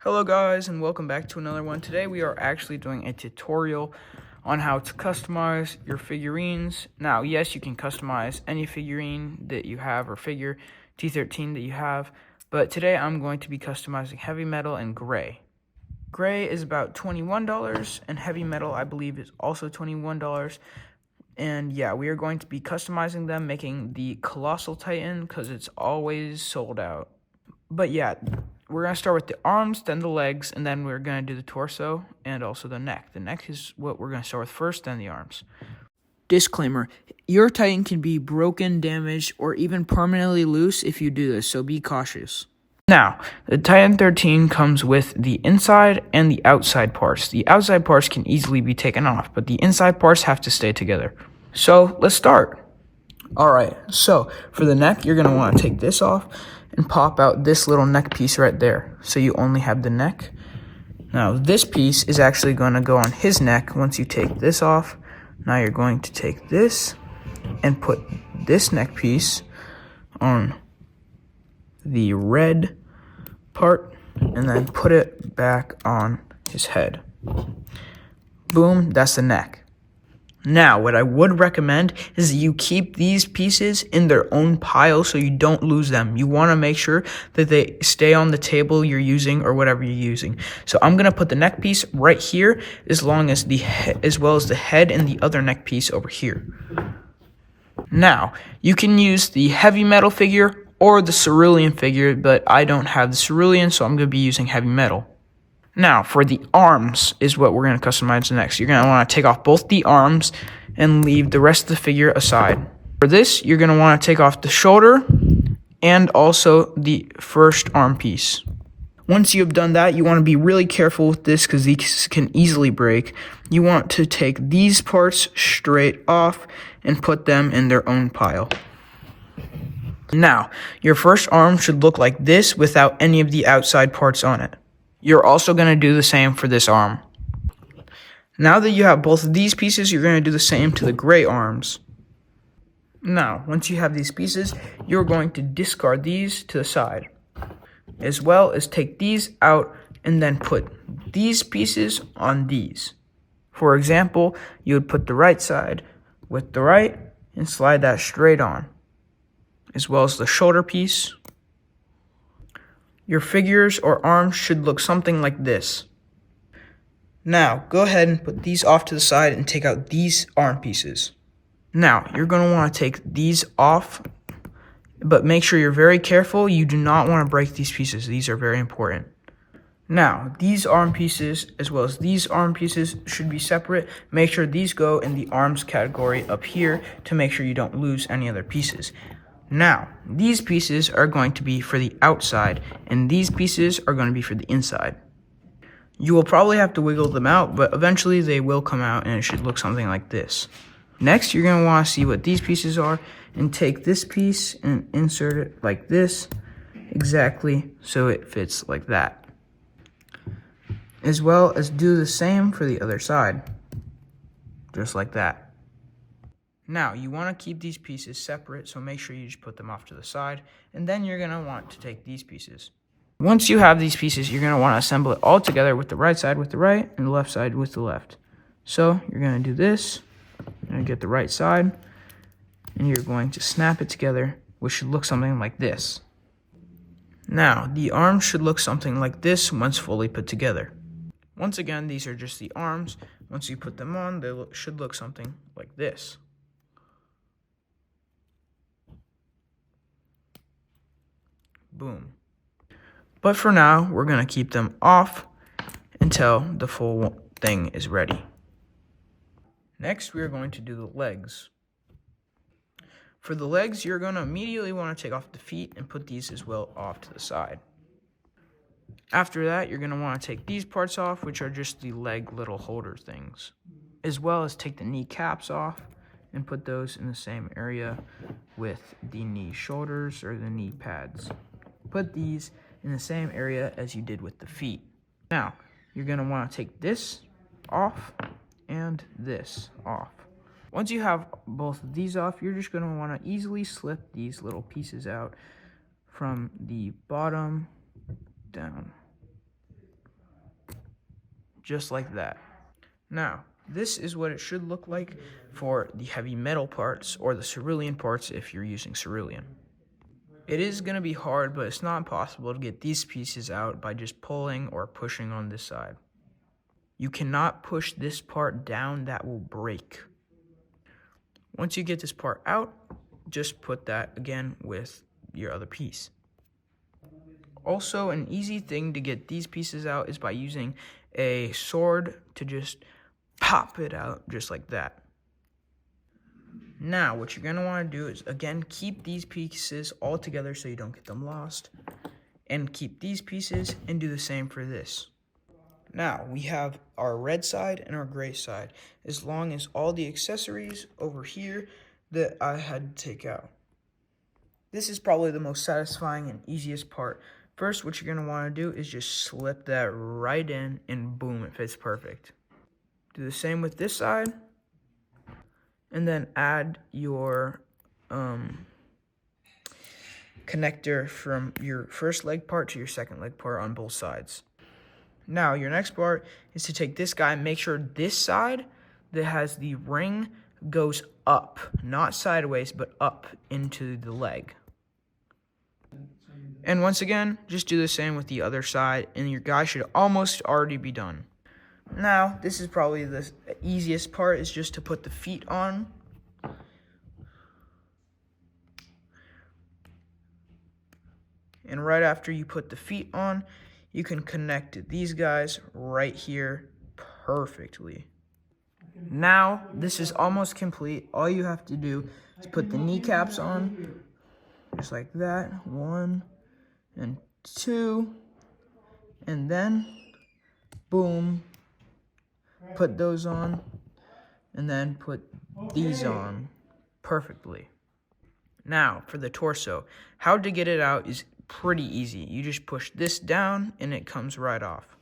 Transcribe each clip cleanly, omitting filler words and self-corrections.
Hello guys and welcome back to another one. Today we are actually doing a tutorial on how to customize your figurines. Now yes, you can customize any figurine that you have or figure T13 that you have, but today I'm going to be customizing Heavy Metal and Gray. Gray is about $21 and Heavy Metal I believe is also $21. And yeah, we are going to be customizing them, making the Colossal Titan because it's always sold out. But yeah, we're going to start with the arms, then the legs, and then we're going to do the torso and also the neck. The neck is what we're going to start with first, then the arms. Disclaimer, your Titan can be broken, damaged, or even permanently loose if you do this, so be cautious. Now, the Titan 13 comes with the inside and the outside parts. The outside parts can easily be taken off, but the inside parts have to stay together. So, let's start. Alright, so for the neck, you're going to want to take this off and pop out this little neck piece right there. So you only have the neck. Now this piece is actually going to go on his neck once you take this off. Now you're going to take this and put this neck piece on the red part and then put it back on his head. Boom, that's the neck. Now, what I would recommend is that you keep these pieces in their own pile so you don't lose them. You want to make sure that they stay on the table you're using or whatever you're using. So I'm going to put the neck piece right here as well as the head and the other neck piece over here. Now, you can use the Heavy Metal figure or the Cerulean figure, but I don't have the Cerulean, so I'm going to be using Heavy Metal. Now, for the arms is what we're going to customize next. You're going to want to take off both the arms and leave the rest of the figure aside. For this, you're going to want to take off the shoulder and also the first arm piece. Once you have done that, you want to be really careful with this because these can easily break. You want to take these parts straight off and put them in their own pile. Now, your first arm should look like this without any of the outside parts on it. You're also going to do the same for this arm. Now that you have both of these pieces, you're going to do the same to the gray arms. Now, once you have these pieces, you're going to discard these to the side, as well as take these out and then put these pieces on these. For example, you would put the right side with the right and slide that straight on, as well as the shoulder piece. Your figures or arms should look something like this. Now, go ahead and put these off to the side and take out these arm pieces. Now, you're going to want to take these off, but make sure you're very careful. You do not want to break these pieces. These are very important. Now, these arm pieces as well as these arm pieces should be separate. Make sure these go in the arms category up here to make sure you don't lose any other pieces. Now, these pieces are going to be for the outside, and these pieces are going to be for the inside. You will probably have to wiggle them out, but eventually they will come out, and it should look something like this. Next, you're going to want to see what these pieces are, and take this piece and insert it like this, exactly so it fits like that. As well as do the same for the other side, just like that. Now, you want to keep these pieces separate, so make sure you just put them off to the side, and then you're going to want to take these pieces. Once you have these pieces, you're going to want to assemble it all together with the right side with the right and the left side with the left. So, you're going to do this, you're going to get the right side, and you're going to snap it together, which should look something like this. Now, the arms should look something like this once fully put together. Once again, these are just the arms. Once you put them on, they should look something like this. Boom. But for now, we're going to keep them off until the full thing is ready. Next, we are going to do the legs. For the legs, you're going to immediately want to take off the feet and put these as well off to the side. After that, you're going to want to take these parts off, which are just the leg little holder things, as well as take the knee caps off and put those in the same area with the knee shoulders or the knee pads. Put these in the same area as you did with the feet. Now, you're going to want to take this off and this off. Once you have both of these off, you're just going to want to easily slip these little pieces out from the bottom down. just like that. Now, this is what it should look like for the heavy metal parts or the cerulean parts if you're using cerulean. It is going to be hard, but it's not impossible to get these pieces out by just pulling or pushing on this side. You cannot push this part down, that will break. Once you get this part out, just put that again with your other piece. Also, an easy thing to get these pieces out is by using a sword to just pop it out just like that. Now, what you're going to want to do is, again, keep these pieces all together so you don't get them lost. And keep these pieces and do the same for this. Now, we have our red side and our gray side, as long as all the accessories over here that I had to take out. This is probably the most satisfying and easiest part. First, what you're going to want to do is just slip that right in, and boom, it fits perfect. Do the same with this side, and then add your connector from your first leg part to your second leg part on both sides. Now, your next part is to take this guy and make sure this side that has the ring goes up, not sideways, but up into the leg. And once again, just do the same with the other side, and your guy should almost already be done. Now, this is probably the easiest part, is just to put the feet on. And right after you put the feet on, you can connect these guys right here perfectly. Now, this is almost complete. All you have to do is put the kneecaps on, just like that. 1 and 2, and then, boom, put those on, and then put these on perfectly. Now, for the torso, how to get it out is pretty easy. You just push this down, and it comes right off.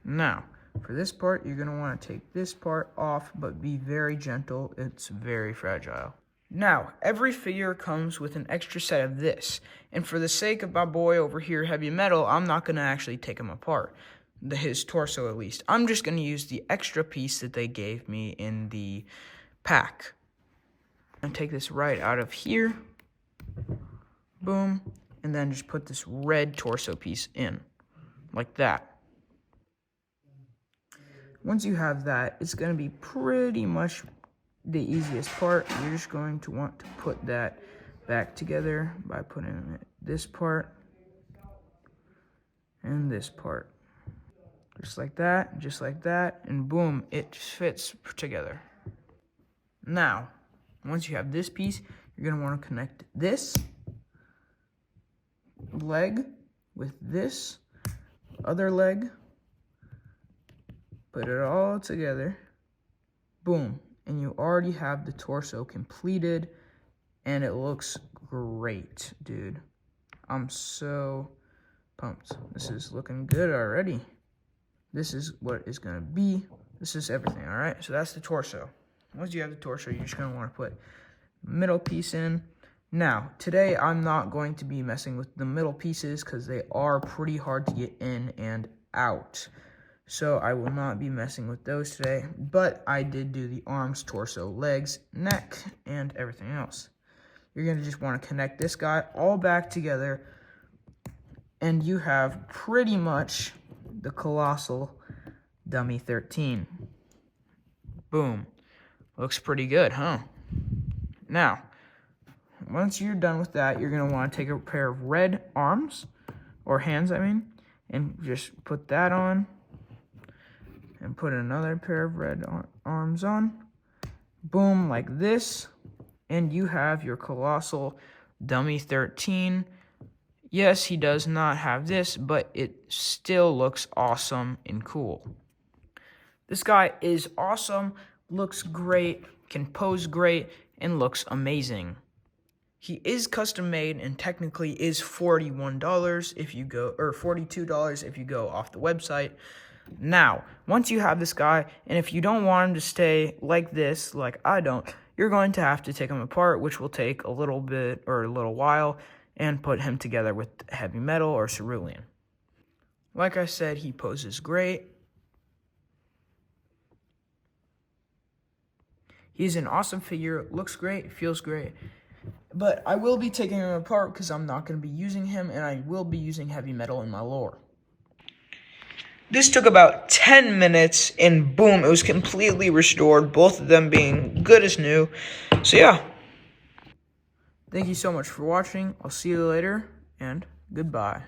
Now, for this part, you're going to want to take this part off, but be very gentle. It's very fragile. Now, every figure comes with an extra set of this, and for the sake of my boy over here, Heavy Metal, I'm not going to actually take him apart, his torso at least. I'm just going to use the extra piece that they gave me in the pack. I'm going to take this right out of here, boom, and then just put this red torso piece in, like that. Once you have that, it's going to be pretty much the easiest part. You're just going to want to put that back together by putting this part and this part. Just like that, and boom, it fits together. Now, once you have this piece, you're going to want to connect this leg with this other leg. Put it all together. Boom. And you already have the torso completed, and it looks great, dude. I'm so pumped. This is looking good already. This is what it's going to be. This is everything, all right? So that's the torso. Once you have the torso, you're just going to want to put the middle piece in. Now, today I'm not going to be messing with the middle pieces because they are pretty hard to get in and out. So I will not be messing with those today, but I did do the arms, torso, legs, neck, and everything else. You're going to just want to connect this guy all back together, and you have pretty much the Colossal Dummy 13. Boom. Looks pretty good, huh? Now, once you're done with that, you're going to want to take a pair of red arms, or hands, I mean, and just put that on. And put another pair of red arms on. Boom, like this. And you have your Colossal Dummy 13. Yes, he does not have this, but it still looks awesome and cool. This guy is awesome, looks great, can pose great, and looks amazing. He is custom made and technically is $41 if you go, or $42 if you go off the website. Now, once you have this guy, and if you don't want him to stay like this, like I don't, you're going to have to take him apart, which will take a little bit or a little while, and put him together with Heavy Metal or Cerulean. Like I said, he poses great. He's an awesome figure, looks great, feels great. But I will be taking him apart because I'm not going to be using him, and I will be using heavy metal in my lore. This took about 10 minutes, and boom, it was completely restored, both of them being good as new. So yeah. Thank you so much for watching. I'll see you later, and goodbye.